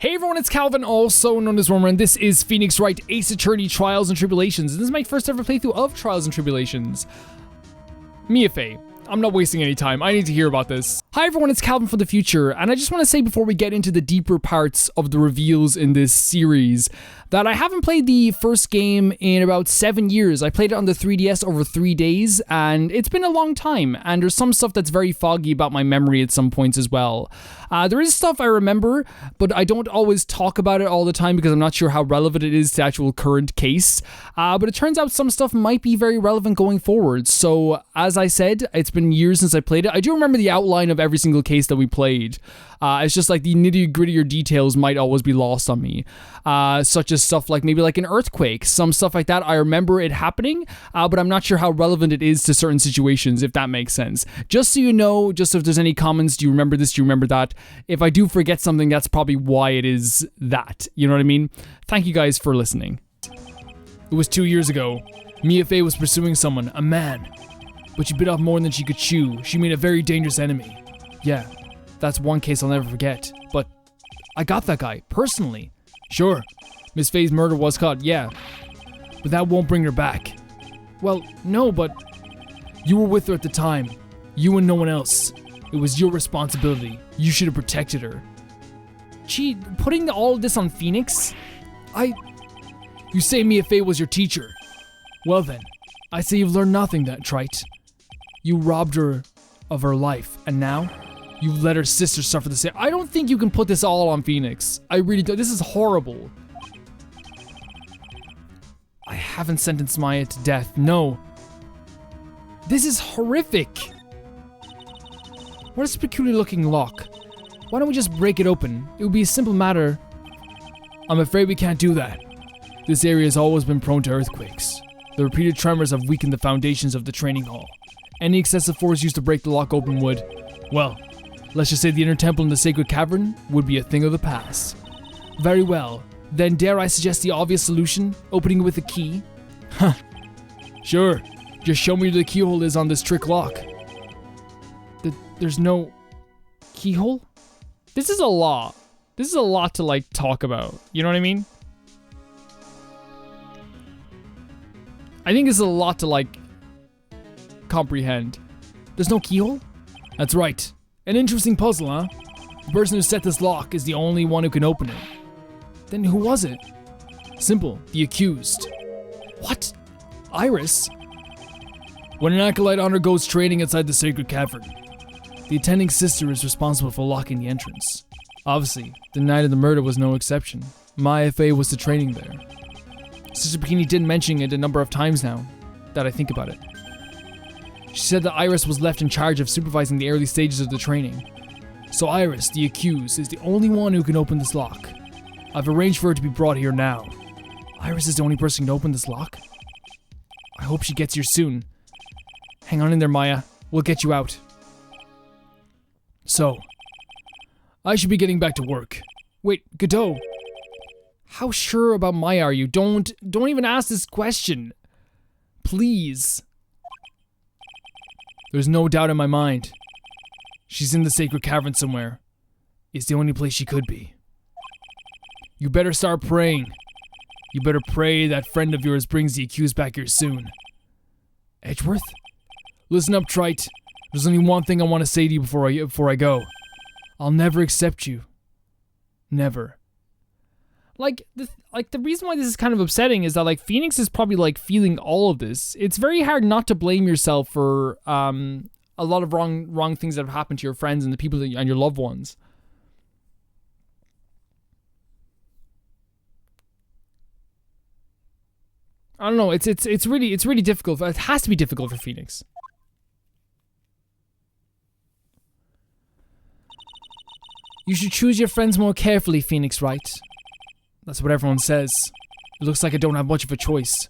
Hey everyone, it's Calvin, also known as Wormer, and this is Phoenix Wright, Ace Attorney, Trials and Tribulations. This is my first ever playthrough of Trials and Tribulations. FEY. I'm not wasting any time. I need to hear about this. Hi everyone, it's Calvin from the future, and I just want to say before we get into the deeper parts of the reveals in this series, that I haven't played the first game in about 7 years. I played it on the 3DS over 3 days, and it's been a long time, and there's some stuff that's very foggy about my memory at some points as well. There is stuff I remember, but I don't always talk about it all the time because I'm not sure how relevant it is to actual current case. But it turns out some stuff might be very relevant going forward. So, as I said, it's been years since I played it. I do remember the outline of every single case that we played. It's just like the nitty-grittier details might always be lost on me. Such as stuff like maybe like an earthquake. Some stuff like that, I remember it happening, but I'm not sure how relevant it is to certain situations, if that makes sense. Just so you know, just if there's any comments, do you remember this, do you remember that? If I do forget something, that's probably why it is that. You know what I mean? Thank you guys for listening. It was 2 years ago. FEY was pursuing someone, a man. But she bit off more than she could chew. She made a very dangerous enemy. Yeah, that's one case I'll never forget. But I got that guy, personally. Sure, Miss Fey's murder was caught, yeah. But that won't bring her back. Well, no, but you were with her at the time. You and no one else. It was your responsibility. You should have protected her. Gee, putting all of this on Phoenix? You say FEY was your teacher. Well then, I say you've learned nothing then, Trite. You robbed her of her life, and now you've let her sister suffer the same. I don't think you can put this all on Phoenix. I really don't. This is horrible. I haven't sentenced Maya to death. No. This is horrific. What is this peculiar looking lock? Why don't we just break it open? It would be a simple matter. I'm afraid we can't do that. This area has always been prone to earthquakes. The repeated tremors have weakened the foundations of the training hall. Any excessive force used to break the lock open would, well, let's just say the inner temple in the sacred cavern would be a thing of the past. Very well. Then dare I suggest the obvious solution? Opening it with a key? Huh. Sure. Just show me where the keyhole is on this trick lock. There's no keyhole? This is a lot. This is a lot to like talk about. You know what I mean? I think this is a lot to like comprehend. There's no keyhole? That's right. An interesting puzzle, huh? The person who set this lock is the only one who can open it. Then who was it? Simple. The accused. What? Iris? When an acolyte undergoes training inside the sacred cavern, the attending sister is responsible for locking the entrance. Obviously, the night of the murder was no exception. My FA was the training there. Sister Bikini did mention it a number of times now, that I think about it. She said that Iris was left in charge of supervising the early stages of the training. So Iris, the accused, is the only one who can open this lock. I've arranged for her to be brought here now. Iris is the only person who can open this lock? I hope she gets here soon. Hang on in there, Maya. We'll get you out. So, I should be getting back to work. Wait, Godot. How sure about Maya are you? Don't even ask this question. Please. There's no doubt in my mind. She's in the sacred cavern somewhere. It's the only place she could be. You better start praying. You better pray that friend of yours brings the accused back here soon. Edgeworth? Listen up, Trite. There's only one thing I want to say to you before I go. I'll never accept you. Never. Like the reason why this is kind of upsetting is that like Phoenix is probably like feeling all of this. It's very hard not to blame yourself for a lot of wrong things that have happened to your friends and the people and your loved ones. I don't know. It's really difficult. It has to be difficult for Phoenix. You should choose your friends more carefully, Phoenix Wright. That's what everyone says. It looks like I don't have much of a choice.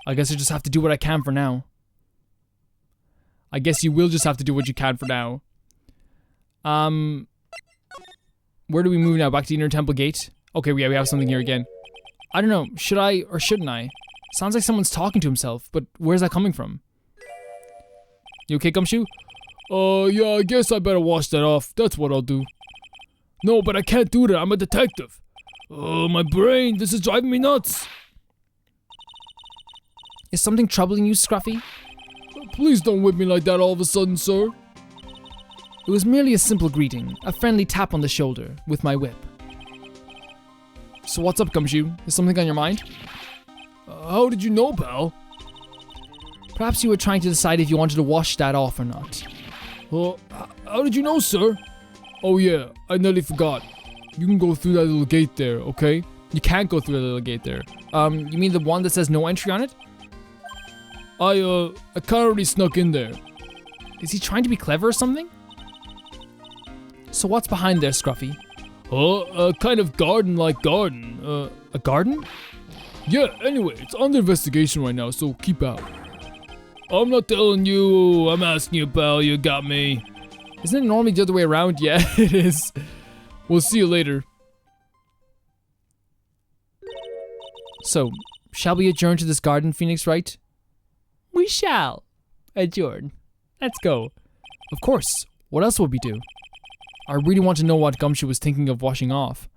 I guess I just have to do what I can for now. I guess you will just have to do what you can for now. Where do we move now? Back to the Inner Temple Gate? Okay, we have something here again. I don't know. Should I or shouldn't I? Sounds like someone's talking to himself, but where's that coming from? You okay, Gumshoe? Yeah, I guess I better wash that off. That's what I'll do. No, but I can't do that. I'm a detective. Oh, my brain, this is driving me nuts. Is something troubling you, Scruffy? Please don't whip me like that all of a sudden, sir. It was merely a simple greeting, a friendly tap on the shoulder with my whip. So what's up, Gumshoe? Is something on your mind? How did you know, pal? Perhaps you were trying to decide if you wanted to wash that off or not. How did you know, sir? Oh yeah, I nearly forgot. You can go through that little gate there, okay? You can't go through that little gate there. You mean the one that says no entry on it? I kinda already snuck in there. Is he trying to be clever or something? So what's behind there, Scruffy? A kind of garden-like garden. A garden? Yeah, anyway, it's under investigation right now, so keep out. I'm not telling you, I'm asking you, pal, you got me. Isn't it normally the other way around? Yeah, it is. We'll see you later. So, shall we adjourn to this garden, Phoenix Wright? We shall adjourn. Let's go. Of course. What else would we do? I really want to know what Gumshoe was thinking of washing off.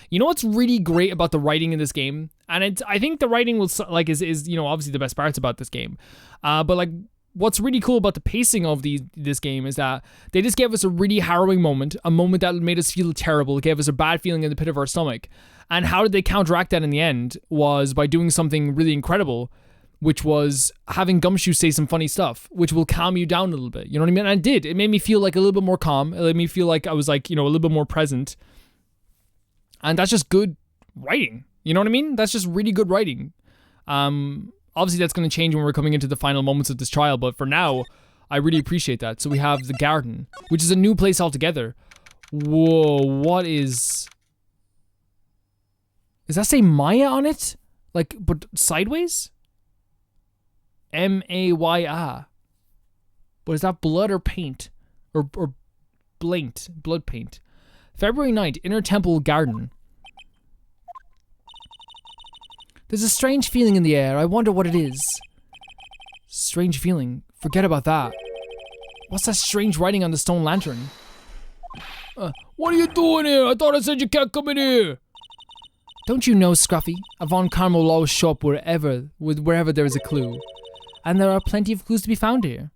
You know what's really great about the writing in this game? And I think the writing is you know, obviously the best parts about this game. But like, what's really cool about the pacing of this game is that they just gave us a really harrowing moment, a moment that made us feel terrible, gave us a bad feeling in the pit of our stomach. And how did they counteract that in the end was by doing something really incredible, which was having Gumshoe say some funny stuff, which will calm you down a little bit. You know what I mean? And it did. It made me feel like a little bit more calm. It made me feel like I was like, you know, a little bit more present. And that's just good writing. You know what I mean? That's just really good writing. Obviously that's going to change when we're coming into the final moments of this trial, but for now, I really appreciate that. So we have the garden, which is a new place altogether. Whoa, what is... Does that say Maya on it? Like, but sideways? M-A-Y-A. But is that blood or paint? Or blanked. Blood paint. February 9th, Inner Temple Garden. There's a strange feeling in the air. I wonder what it is. Strange feeling. Forget about that. What's that strange writing on the stone lantern? What are you doing here? I thought I said you can't come in here. Don't you know, Scruffy? A Von Karma will always show up wherever there is a clue. And there are plenty of clues to be found here.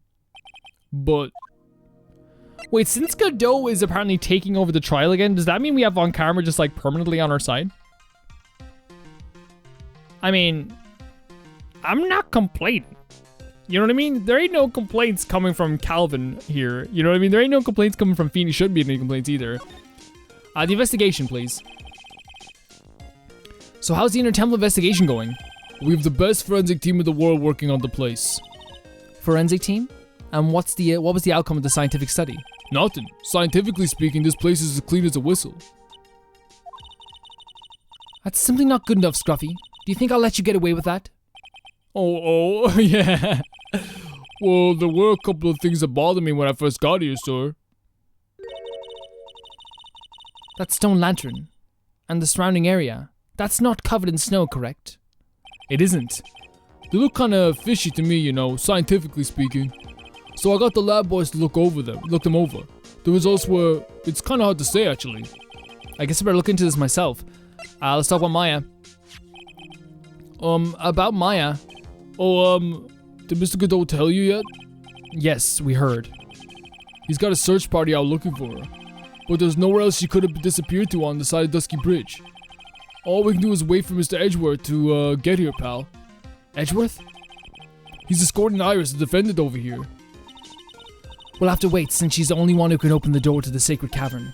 But... Wait, since Godot is apparently taking over the trial again, does that mean we have Von Karma just like permanently on our side? I mean, I'm not complaining. You know what I mean? There ain't no complaints coming from Calvin here. You know what I mean? There ain't no complaints coming from Phoenix. Shouldn't be any complaints either. The investigation, please. So how's the Inner Temple investigation going? We have the best forensic team in the world working on the place. Forensic team? And what was the outcome of the scientific study? Nothing. Scientifically speaking, this place is as clean as a whistle. That's simply not good enough, Scruffy. Do you think I'll let you get away with that? Oh, yeah. Well, there were a couple of things that bothered me when I first got here, sir. That stone lantern and the surrounding area, that's not covered in snow, correct? It isn't. They look kind of fishy to me, you know, scientifically speaking. So I got the lab boys to look them over. The results were, it's kind of hard to say actually. I guess I better look into this myself. Let's talk about Maya. About Maya. Did Mr. Godot tell you yet? Yes, we heard. He's got a search party out looking for her. But there's nowhere else she could have disappeared to on the side of Dusky Bridge. All we can do is wait for Mr. Edgeworth to, get here, pal. Edgeworth? He's escorting Iris, the defendant, over here. We'll have to wait, since she's the only one who can open the door to the sacred cavern.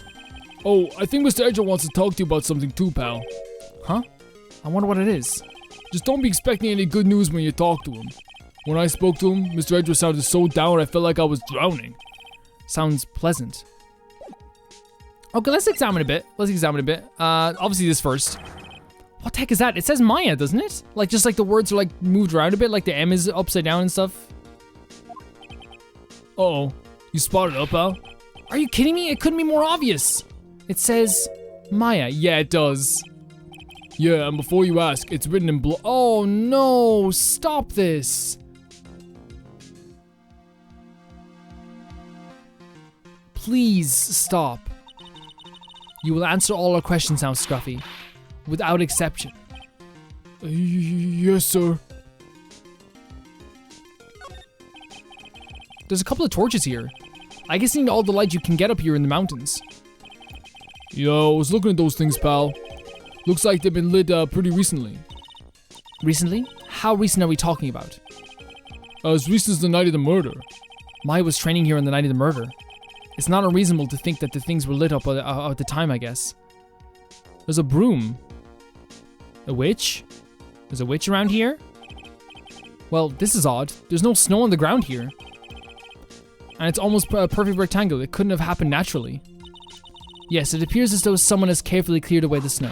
Oh, I think Mr. Edgeworth wants to talk to you about something too, pal. Huh? I wonder what it is. Just don't be expecting any good news when you talk to him. When I spoke to him, Mr. Edgeworth sounded so down I felt like I was drowning. Sounds pleasant. Okay, let's examine a bit. Obviously this first. What the heck is that? It says Maya, doesn't it? Like, just like the words are like moved around a bit, like the M is upside down and stuff. Uh-oh. You spotted up, pal? Are you kidding me? It couldn't be more obvious. It says Maya. Yeah, it does. Yeah, and before you ask, it's written in blood. Oh no, stop this. Please stop. You will answer all our questions now, Scruffy. without exception. Yes, sir. There's a couple of torches here. I guess you need all the light you can get up here in the mountains. Yo, I was looking at those things, pal. Looks like they've been lit pretty recently. Recently? How recent are we talking about? As recent as the night of the murder. Maya was training here on the night of the murder. It's not unreasonable to think that the things were lit up at the time, I guess. There's a broom. A witch? There's a witch around here? Well, this is odd. There's no snow on the ground here. And it's almost a perfect rectangle. It couldn't have happened naturally. Yes, it appears as though someone has carefully cleared away the snow.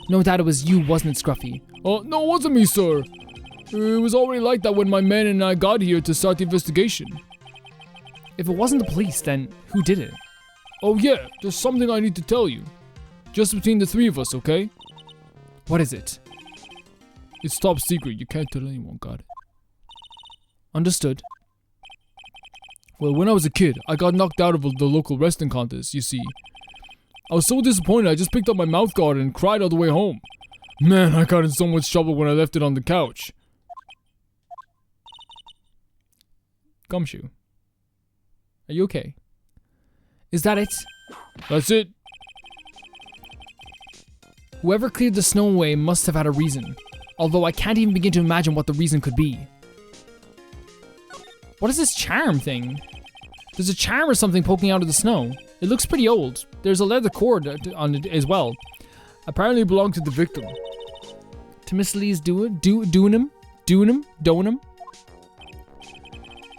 No doubt it was you, wasn't it, Scruffy? Oh, no, it wasn't me, sir. It was already like that when my men and I got here to start the investigation. If it wasn't the police, then who did it? Oh yeah, there's something I need to tell you. Just between the three of us, okay? What is it? It's top secret, you can't tell anyone, got it? Understood. Well, when I was a kid, I got knocked out of the local wrestling contest, you see. I was so disappointed I just picked up my mouth guard and cried all the way home. Man, I got in so much trouble when I left it on the couch. Gumshoe. Are you okay? Is that it? That's it. Whoever cleared the snow away must have had a reason. Although I can't even begin to imagine what the reason could be. What is this charm thing? There's a charm or something poking out of the snow. It looks pretty old. There's a leather cord on it as well. Apparently it belonged to the victim. To Miss Lee's Doonham?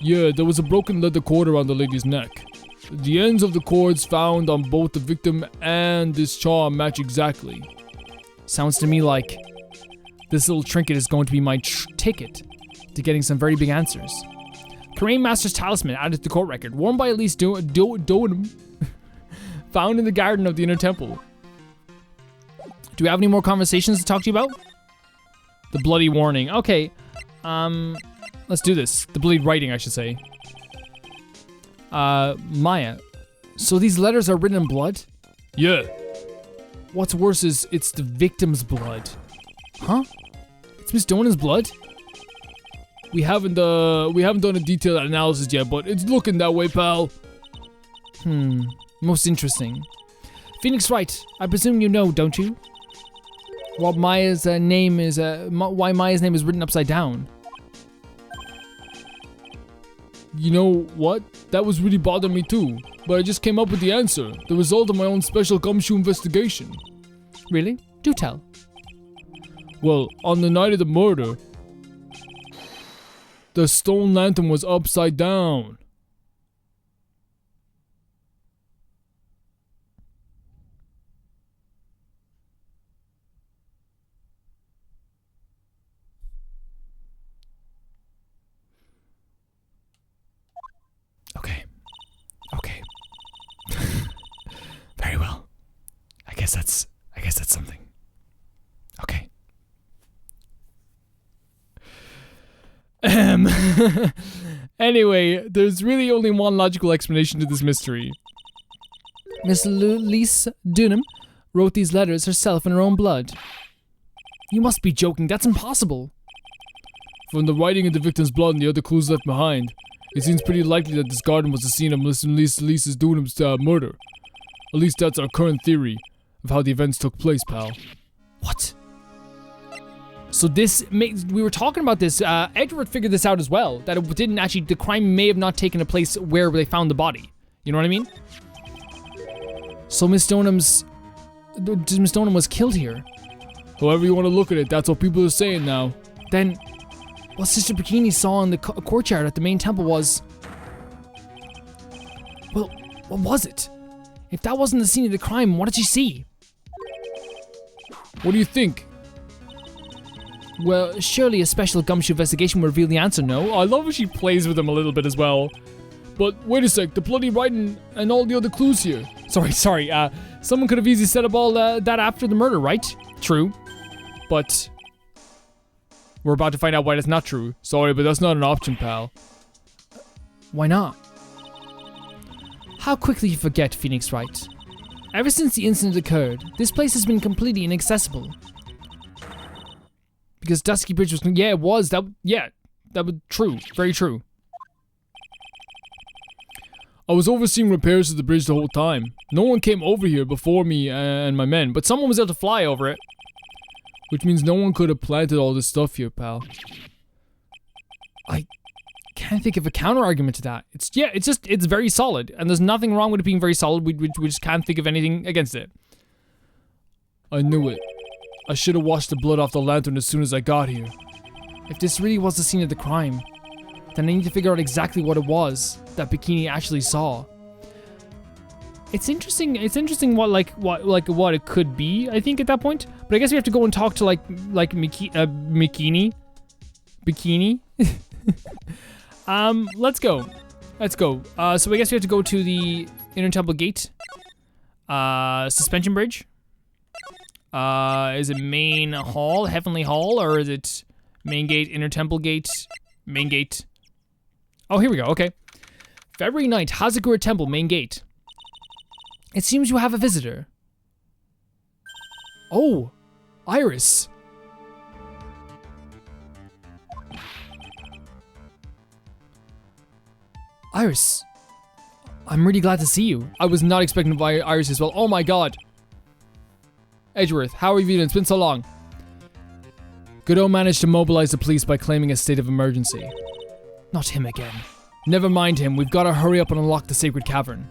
Yeah, there was a broken leather cord around the lady's neck. The ends of the cords found on both the victim and this charm match exactly. Sounds to me like this little trinket is going to be my ticket to getting some very big answers. Karain Master's talisman added to the court record, worn by at least Doonham, found in the garden of the inner temple. Do we have any more conversations to talk to you about? The bloody warning. Okay, let's do this. The bloody writing, I should say. Maya, so these letters are written in blood? Yeah. What's worse is it's the victim's blood. Huh? It's Miss Donan's blood? We haven't done a detailed analysis yet, but it's looking that way, pal. Most interesting. Phoenix Wright, I presume you know, don't you? What Maya's name is, why Maya's name is written upside down. You know what? That was really bothering me too, but I just came up with the answer, the result of my own special gumshoe investigation. Really? Do tell. Well, on the night of the murder, the stone lantern was upside down. Okay. Very well. I guess that's something. Okay. Anyway, there's really only one logical explanation to this mystery. Miss Lisa Dunham wrote these letters herself in her own blood. You must be joking. That's impossible. From the writing in the victim's blood and the other clues left behind, it seems pretty likely that this garden was the scene of Lisa Dunham's murder. At least that's our current theory of how the events took place, pal. What? So this makes, we were talking about this, Edward figured this out as well, that it didn't actually, the crime may have not taken place where they found the body. You know what I mean? So Miss Donham was killed here. However you want to look at it, that's what people are saying now. Then, what Sister Bikini saw in the courtyard at the main temple was... Well, what was it? If that wasn't the scene of the crime, what did she see? What do you think? Well, surely a special gumshoe investigation will reveal the answer, no? I love how she plays with him a little bit as well. But wait a sec, the bloody writing and all the other clues here. Sorry, someone could have easily set up all that after the murder, right? True. But we're about to find out why that's not true. Sorry, but that's not an option, pal. Why not? How quickly you forget, Phoenix Wright. Ever since the incident occurred, this place has been completely inaccessible. Because Dusky Bridge was... Yeah, it was. That was true. Very true. I was overseeing repairs to the bridge the whole time. No one came over here before me and my men, but someone was able to fly over it. Which means no one could have planted all this stuff here, pal. I can't think of a counter argument to that. It's very solid, and there's nothing wrong with it being very solid. We just can't think of anything against it. I knew it. I should have washed the blood off the lantern as soon as I got here. If this really was the scene of the crime, then I need to figure out exactly what it was that Bikini actually saw. It's interesting. It's interesting what it could be. I think at that point, but I guess we have to go and talk to Bikini. Let's go. So I guess we have to go to the Inner Temple Gate. Suspension Bridge. Is it Main Hall, Heavenly Hall, or is it Main Gate, Inner Temple Gate, Main Gate? Oh, here we go. Okay. February 9th, Hazakura Temple, Main Gate. It seems you have a visitor. Oh, Iris. Iris, I'm really glad to see you. I was not expecting to find Iris as well. Oh my god. Edgeworth, how have you been? It's been so long. Godot managed to mobilize the police by claiming a state of emergency. Not him again. Never mind him. We've got to hurry up and unlock the sacred cavern.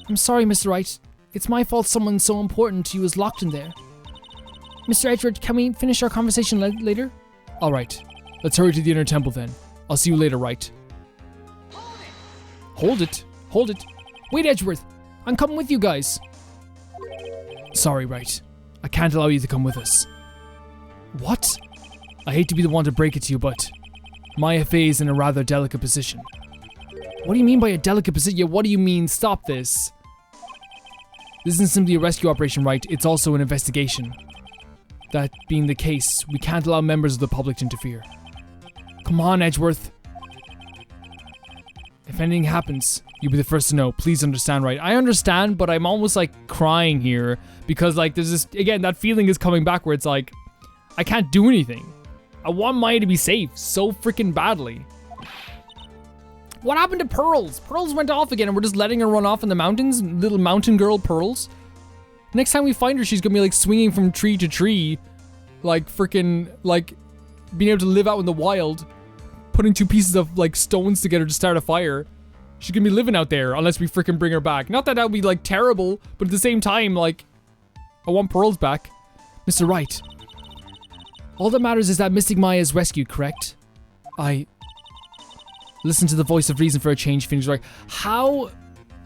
I'm sorry, Mr. Wright. It's my fault someone so important to you is locked in there. Mr. Edgeworth, can we finish our conversation later? Alright. Let's hurry to the Inner Temple then. I'll see you later, Wright. Hold it. Hold it. Wait, Edgeworth. I'm coming with you guys. Sorry, Wright. I can't allow you to come with us. What? I hate to be the one to break it to you, but my FEY is in a rather delicate position. What do you mean by a delicate position? Yeah, what do you mean? Stop this. This isn't simply a rescue operation, Wright. It's also an investigation. That being the case, we can't allow members of the public to interfere. Come on, Edgeworth. If anything happens, you'll be the first to know. Please understand, Wright. I understand, but I'm almost like crying here because like there's this, again, that feeling is coming back where it's like, I can't do anything. I want Maya to be safe so freaking badly. What happened to Pearls? Pearls went off again and we're just letting her run off in the mountains. Little mountain girl Pearls. Next time we find her, she's gonna be like swinging from tree to tree. Like freaking, like being able to live out in the wild. Putting two pieces of like stones together to start a fire. She's gonna be living out there unless we freaking bring her back. Not that that would be like terrible, but at the same time, like, I want Pearls back. Mr. Wright. All that matters is that Mystic Maya is rescued, correct? Listen to the voice of reason for a change, Phoenix Wright. How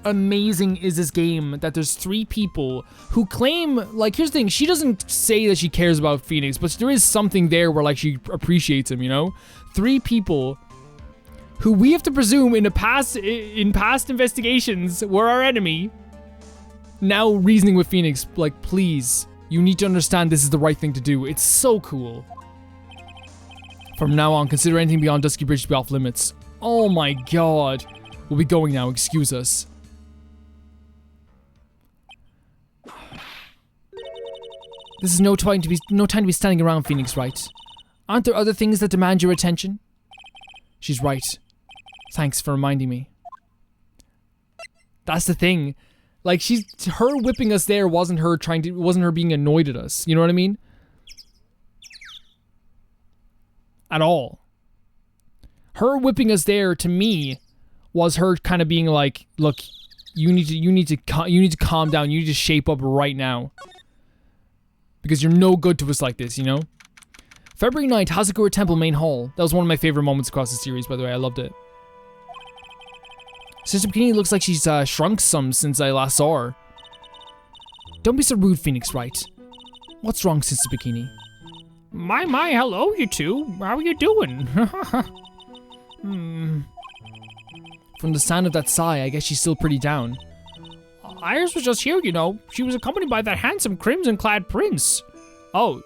amazing is this game that there's three people who claim, like, here's the thing, she doesn't say that she cares about Phoenix, but there is something there where, like, she appreciates him, you know? Three people who we have to presume in past investigations were our enemy, now reasoning with Phoenix, like, please, you need to understand this is the right thing to do. It's so cool. From now on, consider anything beyond Dusky Bridge to be off limits. Oh my god. We'll be going now, excuse us. This is no time to be standing around, Phoenix Wright. Aren't there other things that demand your attention? She's right. Thanks for reminding me. That's the thing. Like, her whipping us there wasn't her being annoyed at us. You know what I mean? At all. Her whipping us there, to me, was her kind of being like, look, you need to calm down. You need to shape up right now. Because you're no good to us like this, you know? February 9th, Hazakura Temple Main Hall. That was one of my favorite moments across the series, by the way. I loved it. Sister Bikini looks like she's shrunk some since I last saw her. Don't be so rude, Phoenix Wright. What's wrong, Sister Bikini? My, hello, you two. How are you doing? From the sound of that sigh, I guess she's still pretty down. Iris was just here, you know. She was accompanied by that handsome crimson-clad prince. Oh,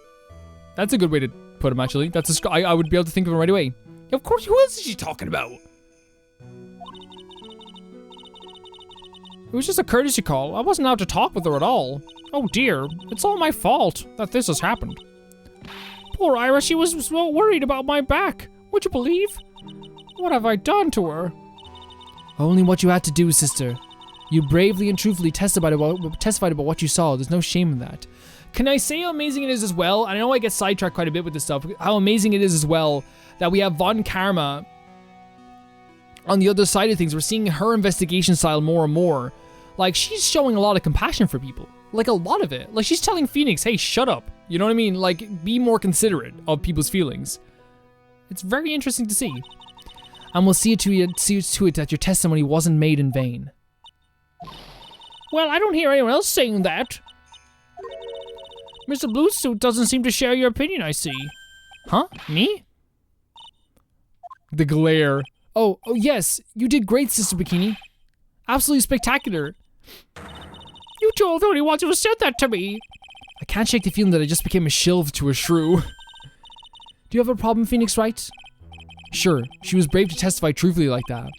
that's a good way to put him, actually. That's I would be able to think of him right away. Of course, who else is she talking about? It was just a courtesy call. I wasn't out to talk with her at all. Oh dear, it's all my fault that this has happened. Poor Ira, she was so worried about my back. Would you believe? What have I done to her? Only what you had to do, sister. You bravely and truthfully testified about what you saw. There's no shame in that. Can I say how amazing it is as well? I know I get sidetracked quite a bit with this stuff. How amazing it is as well that we have Von Karma on the other side of things. We're seeing her investigation style more and more. Like, she's showing a lot of compassion for people. Like, a lot of it. Like, she's telling Phoenix, hey, shut up. You know what I mean? Like, be more considerate of people's feelings. It's very interesting to see. And we'll see to it that your testimony wasn't made in vain. Well, I don't hear anyone else saying that. Mr. Bluesuit doesn't seem to share your opinion, I see. Huh? Me? The glare. Oh, yes. You did great, Sister Bikini. Absolutely spectacular. You two are the only ones who said that to me. I can't shake the feeling that I just became a shield to a shrew. Do you have a problem, Phoenix Wright? Sure, she was brave to testify truthfully like that.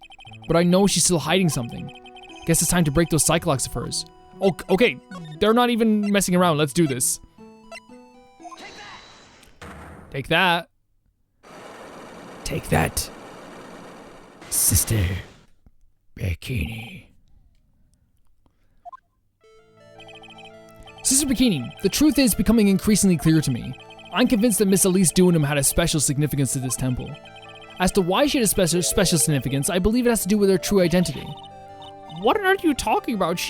But I know she's still hiding something. Guess it's time to break those cyclocks of hers. Okay, they're not even messing around. Let's do this. Take that. Take that, Sister Bikini. Sister Bikini, the truth is becoming increasingly clear to me. I'm convinced that Miss Elise Dunham had a special significance to this temple. As to why she had a special significance, I believe it has to do with her true identity. What on earth are you talking about?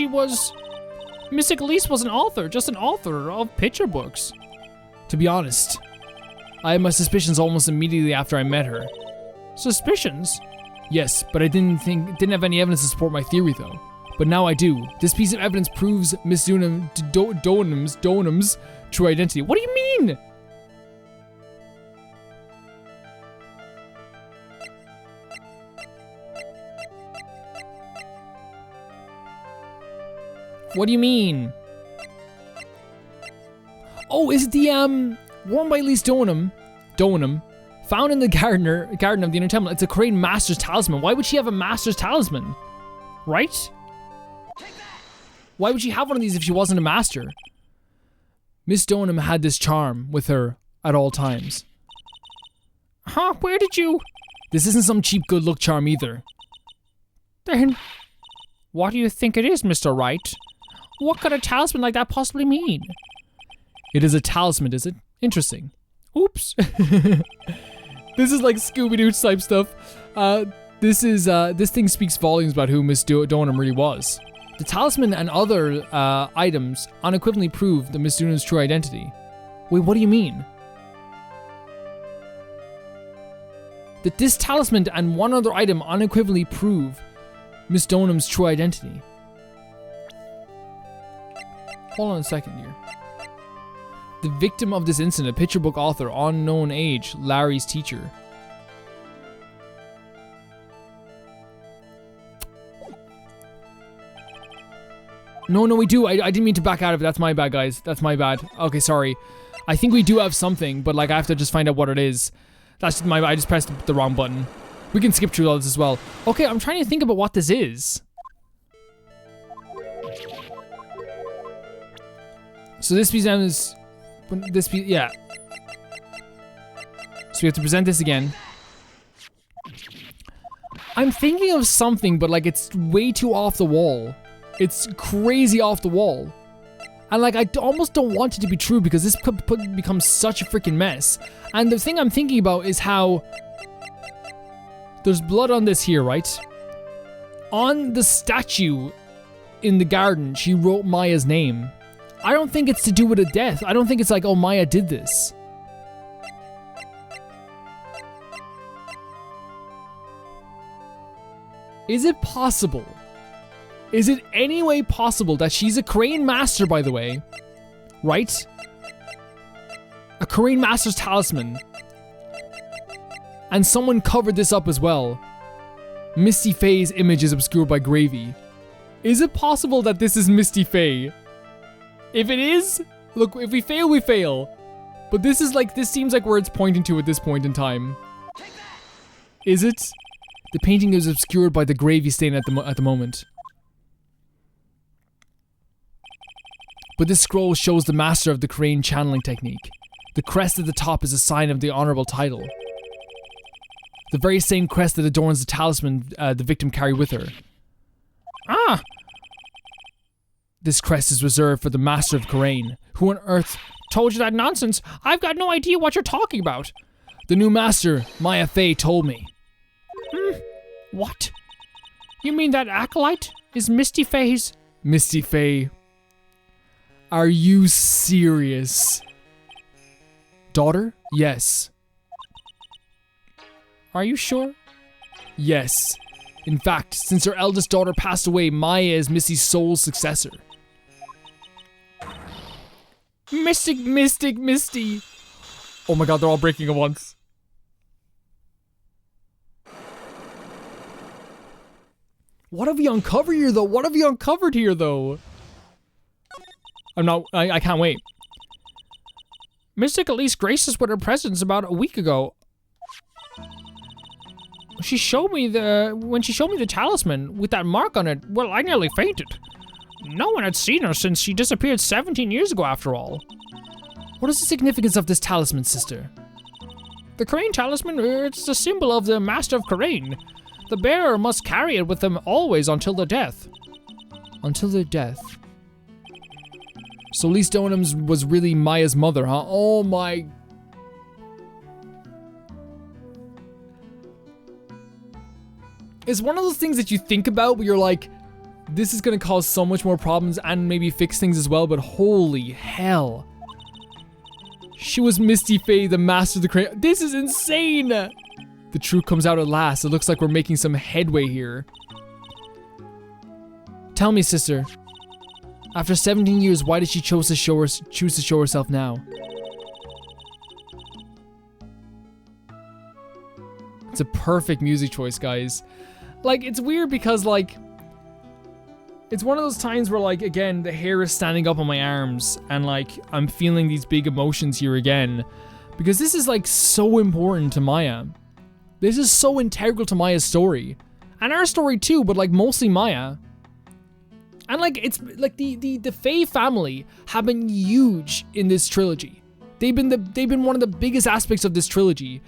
Miss Elise was an author, just an author of picture books. To be honest, I had my suspicions almost immediately after I met her. Suspicions? Yes, but I didn't have any evidence to support my theory though. But now I do. This piece of evidence proves Miss Dunham's true identity. What do you mean? What do you mean? Oh, is it the worn by Elise Dunham, found in the garden of the Inner Temple? It's a Crane Master's Talisman. Why would she have a Master's Talisman? Right? Why would she have one of these if she wasn't a master? Miss Dunham had this charm with her at all times. Huh? Where did you... This isn't some cheap good luck charm either. Then, what do you think it is, Mr. Wright? What could a talisman like that possibly mean? It is a talisman, is it? Interesting. Oops. This is like Scooby-Doo type stuff. This thing speaks volumes about who Miss Dunham really was. The talisman and other items unequivocally prove the Miss Dunham's true identity. Wait, what do you mean? That this talisman and one other item unequivocally prove Miss Dunham's true identity. Hold on a second here. The victim of this incident, a picture book author, unknown age, Larry's teacher. No, we do. I didn't mean to back out of it. That's my bad, guys. That's my bad. Okay, sorry. I think we do have something, but like I have to just find out what it is. That's my bad. I just pressed the wrong button. We can skip through all this as well. Okay, I'm trying to think about what this is. So this piece down is... This piece... Yeah. So we have to present this again. I'm thinking of something, but like it's way too off the wall. It's crazy off the wall. And like I almost don't want it to be true because this could become such a freaking mess. And the thing I'm thinking about is how... There's blood on this here, right? On the statue in the garden, she wrote Maya's name. I don't think it's to do with a death. I don't think it's like, oh, Maya did this. Is it possible? Is it any way possible that she's a Crane Master, by the way? Right? A Crane Master's talisman. And someone covered this up as well. Misty Faye's image is obscured by gravy. Is it possible that this is Misty Faye? If it is, look, if we fail, we fail. But this seems like where it's pointing to at this point in time. Is it? The painting is obscured by the gravy stain at the moment. But this scroll shows the master of the crane channeling technique. The crest at the top is a sign of the honorable title. The very same crest that adorns the talisman the victim carried with her. Ah! This crest is reserved for the master of Karain. Who on earth told you that nonsense? I've got no idea what you're talking about. The new master, FEY, told me. What? You mean that acolyte is Misty FEY's? Misty FEY. Are you serious? Daughter? Yes. Are you sure? Yes. In fact, since her eldest daughter passed away, Maya is Misty's sole successor. Misty. Oh my god, they're all breaking at once. What have we uncovered here, though? I can't wait. Mystic at least graced us with her presence about a week ago. When she showed me the talisman with that mark on it, well, I nearly fainted. No one had seen her since she disappeared 17 years ago, after all. What is the significance of this talisman, sister? The Karain talisman, it's the symbol of the master of Karain. The bearer must carry it with them always until their death. Until their death. So Lee Stonehams was really Maya's mother, huh? Oh my... It's one of those things that you think about where you're like, this is gonna cause so much more problems and maybe fix things as well, but holy hell. She was Misty FEY, the master of the crane. This is insane! The truth comes out at last. It looks like we're making some headway here. Tell me, sister. After 17 years, why did she choose to show herself now? It's a perfect music choice, guys. Like, it's weird because, like, it's one of those times where, like, again, the hair is standing up on my arms and, like, I'm feeling these big emotions here again. Because this is, like, so important to Maya. This is so integral to Maya's story. And our story too, but, like, mostly Maya. And, like, it's, like, the FEY family have been huge in this trilogy. They've been one of the biggest aspects of this trilogy.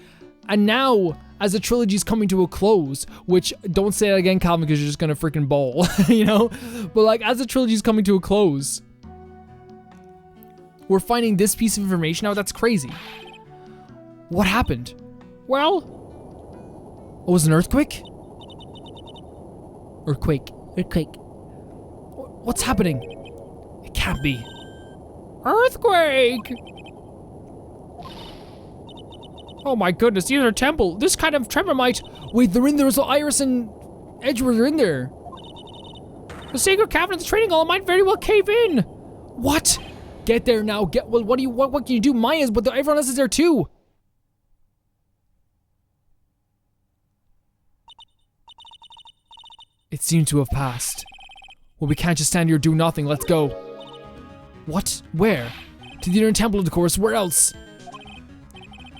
And now, as the trilogy's coming to a close, which, don't say that again, Calvin, because you're just gonna freaking bawl, you know? But, like, as the trilogy's coming to a close, we're finding this piece of information out. That's crazy. What happened? Well... Oh, it was an earthquake? Earthquake. What's happening? It can't be. Earthquake! Oh my goodness, the inner temple. This kind of tremor might... Wait, they're in there. So Iris and Edgeworth are in there. The sacred cavern of the training hall might very well cave in. What? Get there now. Well, what can you do? Maya's, but everyone else is there too. It seemed to have passed. Well, we can't just stand here and do nothing. Let's go. What? Where? To the inner temple, of course. Where else?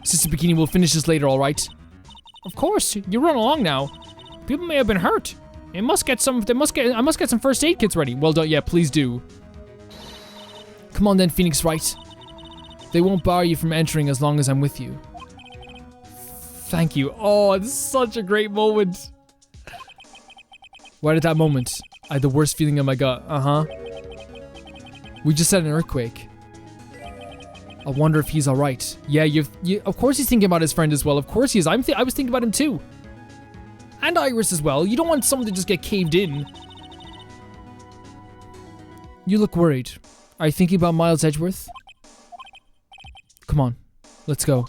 Sister Bikini will finish this later, alright? Of course. You run along now. People may have been hurt. I must get some first aid kits ready. Well done. Yeah, please do. Come on then, Phoenix Wright. They won't bar you from entering as long as I'm with you. Thank you. Oh, this is such a great moment. Right at that moment, I had the worst feeling in my gut. We just had an earthquake. I wonder if he's alright. Yeah, of course he's thinking about his friend as well. Of course he is. I was thinking about him too. And Iris as well. You don't want someone to just get caved in. You look worried. Are you thinking about Miles Edgeworth? Come on, let's go.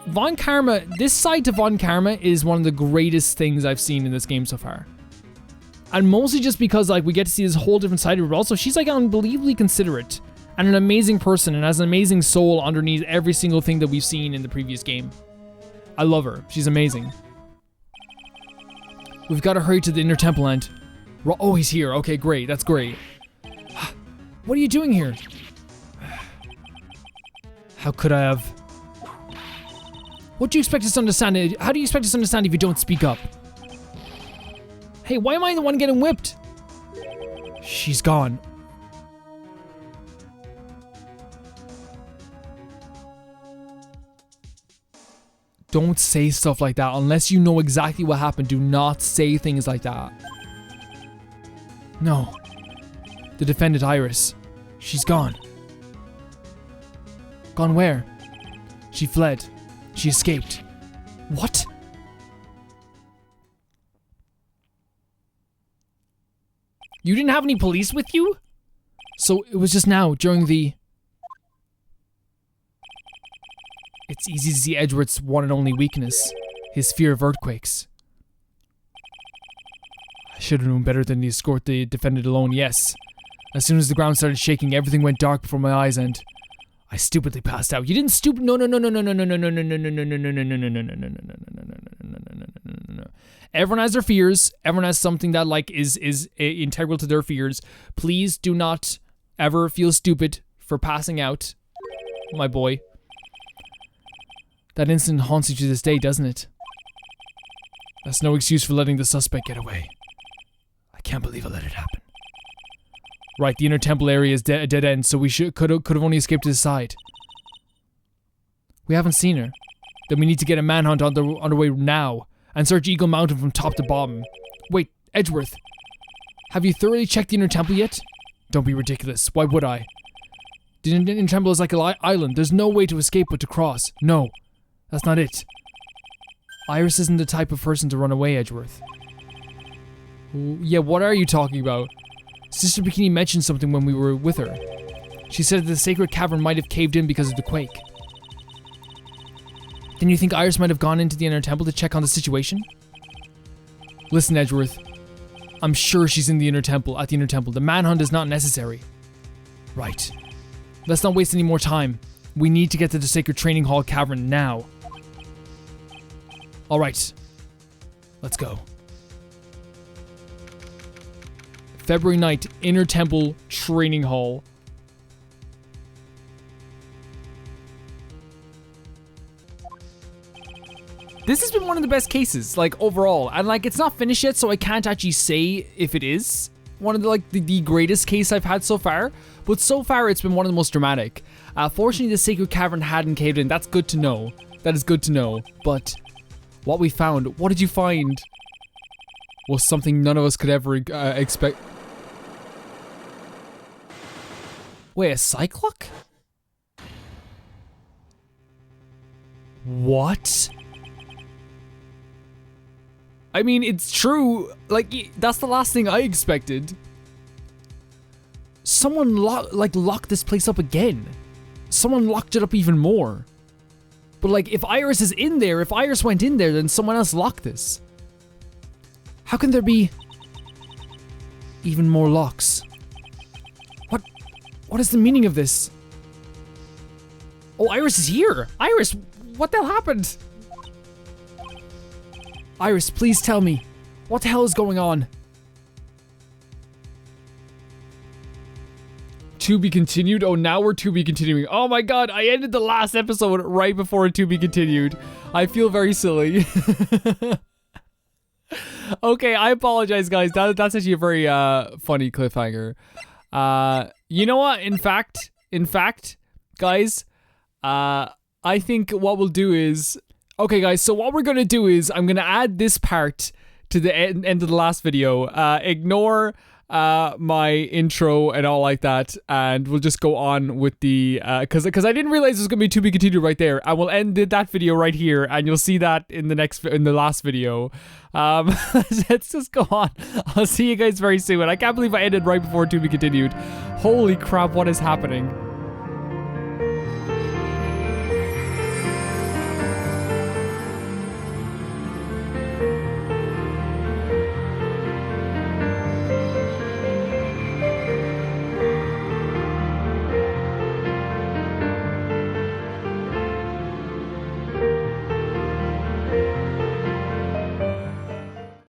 Von Karma, this side to Von Karma is one of the greatest things I've seen in this game so far. And mostly just because, like, we get to see this whole different side of her, but also she's, like, unbelievably considerate and an amazing person and has an amazing soul underneath every single thing that we've seen in the previous game. I love her. She's amazing. We've got to hurry to the inner temple end. Oh, he's here. Okay, great. That's great. What are you doing here? How could I have... What do you expect us to understand? How do you expect us to understand if you don't speak up? Hey, why am I the one getting whipped? She's gone. Don't say stuff like that unless you know exactly what happened. Do not say things like that. No. The defendant, Iris. She's gone. Gone where? She fled. She escaped. What? You didn't have any police with you? So it was just now, during the... It's easy to see Edgeworth's one and only weakness. His fear of earthquakes. I should have known better than to escort the defendant alone, yes. As soon as the ground started shaking, everything went dark before my eyes and... I stupidly passed out. You didn't stupid... No. Everyone has their fears. Everyone has something that, like, is integral to their fears. Please do not ever feel stupid for passing out, my boy. That incident haunts you to this day, doesn't it? That's no excuse for letting the suspect get away. I can't believe I let it happen. Right, the inner temple area is a dead end, so we could have only escaped to the side. We haven't seen her. Then we need to get a manhunt underway now, and search Eagle Mountain from top to bottom. Wait, Edgeworth. Have you thoroughly checked the inner temple yet? Don't be ridiculous. Why would I? The inner temple is like an island. There's no way to escape but to cross. No, that's not it. Iris isn't the type of person to run away, Edgeworth. Yeah, what are you talking about? Sister Bikini mentioned something when we were with her. She said that the sacred cavern might have caved in because of the quake. Then you think Iris might have gone into the inner temple to check on the situation? Listen, Edgeworth. I'm sure she's in the inner temple, at the inner temple. The manhunt is not necessary. Right. Let's not waste any more time. We need to get to the sacred training hall cavern now. Alright. Let's go. February 9th, Inner Temple Training Hall. This has been one of the best cases, like, overall. And, like, it's not finished yet, so I can't actually say if it is one of the greatest case I've had so far. But so far, it's been one of the most dramatic. Fortunately, the sacred cavern hadn't caved in. That's good to know. That is good to know. But what we found, what did you find? Was something none of us could ever expect. Wait, a cyclock? What? I mean, it's true. Like, that's the last thing I expected. Someone locked this place up again. Someone locked it up even more. But like, if Iris is in there, if Iris went in there, then someone else locked this. How can there be even more locks? What is the meaning of this? Oh, Iris is here. Iris, what the hell happened? Iris, please tell me. What the hell is going on? To be continued? Oh, now we're to be continuing. Oh my god, I ended the last episode right before to be continued. I feel very silly. Okay, I apologize, guys. That's actually a very funny cliffhanger. You know what? In fact, guys, I think what we'll do is... Okay, guys, so what we're going to do is I'm going to add this part to the end of the last video. Ignore my intro and all like that, and we'll just go on with the... Because I didn't realize it was going to be to be continued right there. I will end that video right here, and you'll see that in the last video. Let's just go on. I'll see you guys very soon. And I can't believe I ended right before to be continued. Holy crap, what is happening?